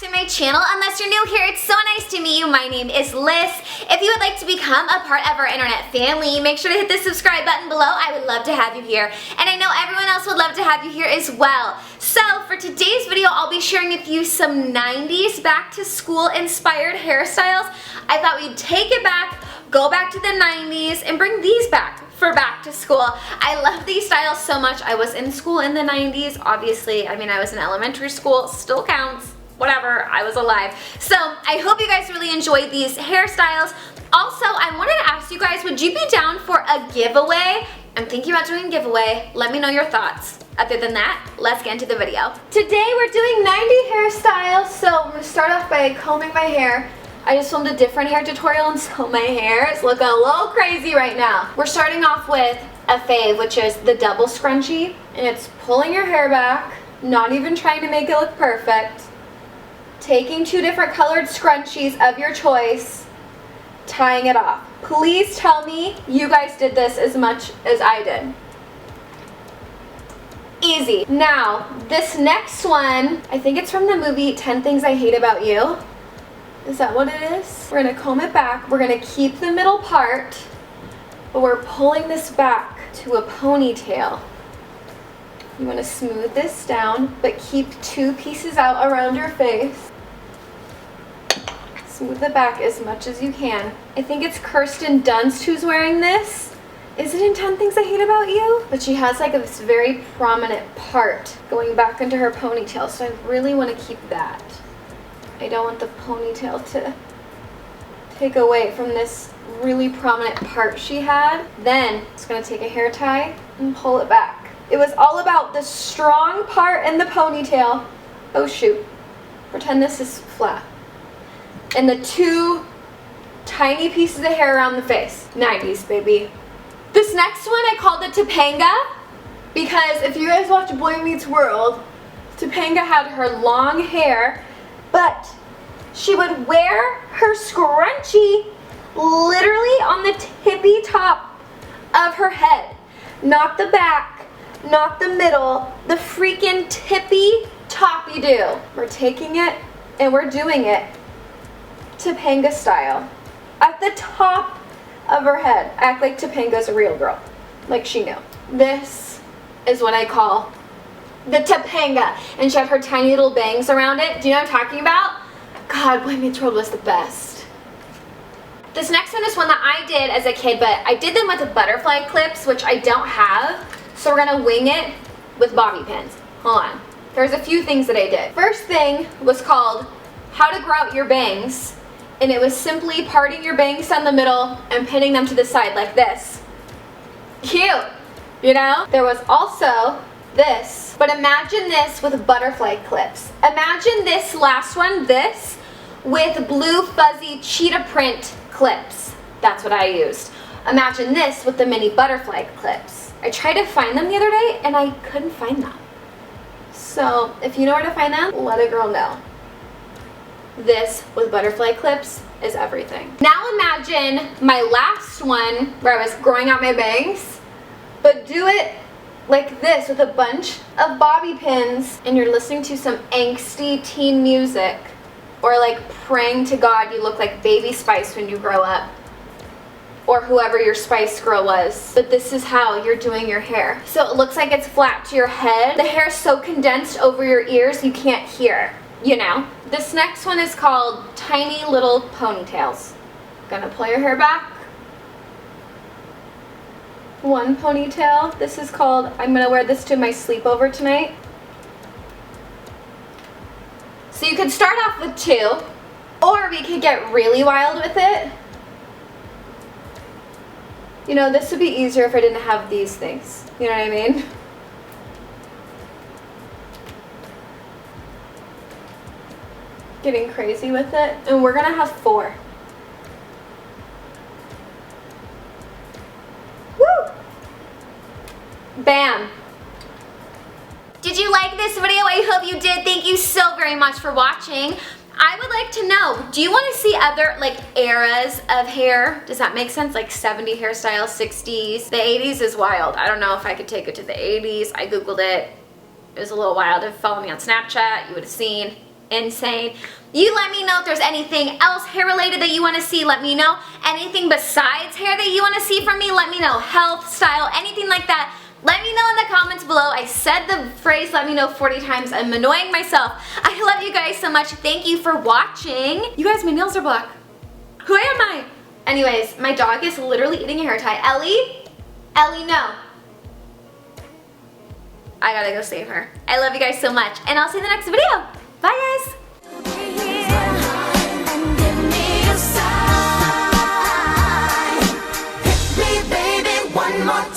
to my channel. Unless you're new here, it's so nice to meet you. My name is Lyss. If you would like to become a part of our internet family, make sure to hit the subscribe button below. I would love to have you here. And I know everyone else would love to have you here as well. So for today's video, I'll be sharing with you some 90s back to school inspired hairstyles. I thought we'd take it back, go back to the 90s, and bring these back for back to school. I love these styles so much. I was in school in the 90s. Obviously, I mean, I was in elementary school, still counts. Whatever, I was alive. So I hope you guys really enjoyed these hairstyles. Also, I wanted to ask you guys, would you be down for a giveaway? I'm thinking about doing a giveaway. Let me know your thoughts. Other than that, let's get into the video. Today we're doing 90 hairstyles. So I'm gonna start off by combing my hair. I just filmed a different hair tutorial, and so my hair is looking a little crazy right now. We're starting off with a fave, which is the double scrunchie, and it's pulling your hair back, not even trying to make it look perfect, taking two different colored scrunchies of your choice, tying it off. Please tell me you guys did this as much as I did. Easy. Now, this next one, I think it's from the movie 10 Things I Hate About You. Is that what it is? We're gonna comb it back. We're gonna keep the middle part, but we're pulling this back to a ponytail. You wanna smooth this down, but keep two pieces out around your face. Smooth it back as much as you can. I think it's Kirsten Dunst who's wearing this. Is it in 10 Things I Hate About You? But she has like this very prominent part going back into her ponytail, so I really wanna keep that. I don't want the ponytail to take away from this really prominent part she had. Then, it's gonna take a hair tie and pull it back. It was all about the strong part in the ponytail. Oh shoot, pretend this is flat. And the two tiny pieces of hair around the face. 90s, baby. This next one I called it Topanga, because if you guys watch Boy Meets World, Topanga had her long hair, but she would wear her scrunchie literally on the tippy top of her head. Not the back, not the middle, the freaking tippy toppy do. We're taking it and we're doing it Topanga style. At the top of her head. Act like Topanga's a real girl. Like she knew. This is what I call the Topanga, and she had her tiny little bangs around it. Do you know what I'm talking about? God, Boy Meets World was the best. This next one is one that I did as a kid, but I did them with the butterfly clips, which I don't have, so we're gonna wing it with bobby pins. Hold on. There's a few things that I did. First thing was called How to Grow Out Your Bangs, and it was simply parting your bangs down the middle and pinning them to the side like this. Cute, you know? There was also this, but imagine this with butterfly clips. Imagine this last one, this, with blue fuzzy cheetah print clips. That's what I used. Imagine this with the mini butterfly clips. I tried to find them the other day and I couldn't find them. So if you know where to find them, let a girl know. This with butterfly clips is everything. Now imagine my last one where I was growing out my bangs, but do it like this with a bunch of bobby pins, and you're listening to some angsty teen music, or like praying to God you look like Baby Spice when you grow up, or whoever your Spice Girl was. But this is how you're doing your hair. So it looks like it's flat to your head. The hair is so condensed over your ears you can't hear, you know? This next one is called Tiny Little Ponytails. Gonna pull your hair back. One ponytail. This is called, I'm gonna wear this to my sleepover tonight. So you could start off with two, or we could get really wild with it. You know, this would be easier if I didn't have these things. You know what I mean? Getting crazy with it. And we're gonna have four. Bam! Did you like this video? I hope you did. Thank you so very much for watching. I would like to know, do you want to see other like eras of hair? Does that make sense? Like 70 hairstyles, 60s. The 80s is wild. I don't know if I could take it to the 80s. I googled it. It was a little wild. If you follow me on Snapchat, you would have seen. insane. You let me know if there's anything else hair related that you want to see. Let me know. Anything besides hair that you want to see from me, let me know. Health, style, anything like that. Let me know in the comments below. I said the phrase let me know 40 times. I'm annoying myself. I love you guys so much. Thank you for watching. You guys, my nails are black. Who am I? Anyways, my dog is literally eating a hair tie. Ellie? Ellie, no. I gotta go save her. I love you guys so much. And I'll see you in the next video. Bye, guys. One more time.